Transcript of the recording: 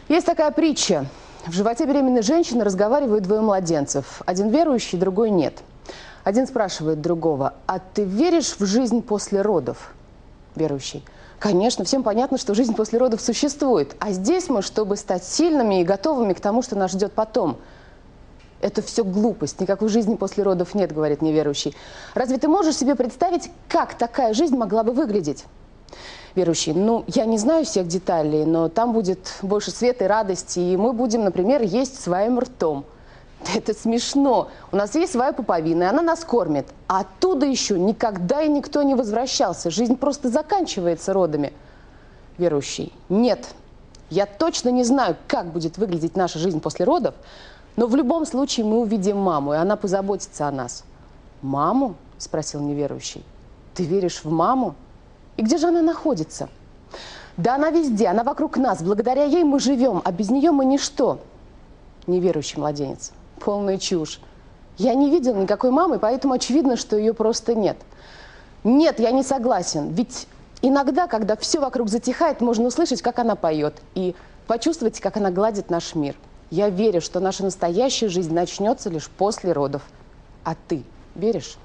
Есть такая притча. В животе беременной женщины разговаривают двое младенцев. Один верующий, другой нет. Один спрашивает другого: «А ты веришь в жизнь после родов?» Верующий: «Конечно, всем понятно, что жизнь после родов существует. А здесь мы, чтобы стать сильными и готовыми к тому, что нас ждет потом». «Это все глупость. Никакой жизни после родов нет», — говорит неверующий. «Разве ты можешь себе представить, как такая жизнь могла бы выглядеть?» Верующий: «Ну, я не знаю всех деталей, но там будет больше света и радости, и мы будем, например, есть своим ртом». «Да это смешно. У нас есть своя пуповина, и она нас кормит. А оттуда еще никогда и никто не возвращался. Жизнь просто заканчивается родами». Верующий: «Нет, я точно не знаю, как будет выглядеть наша жизнь после родов, но в любом случае мы увидим маму, и она позаботится о нас». «Маму?» – спросил неверующий. «Ты веришь в маму? И где же она находится?» «Да она везде, она вокруг нас. Благодаря ей мы живем, а без нее мы ничто». Неверующий младенец: «Полная чушь. Я не видел никакой мамы, поэтому очевидно, что ее просто нет». «Нет, я не согласен. Ведь иногда, когда все вокруг затихает, можно услышать, как она поет, и почувствовать, как она гладит наш мир. Я верю, что наша настоящая жизнь начнется лишь после родов. А ты веришь?»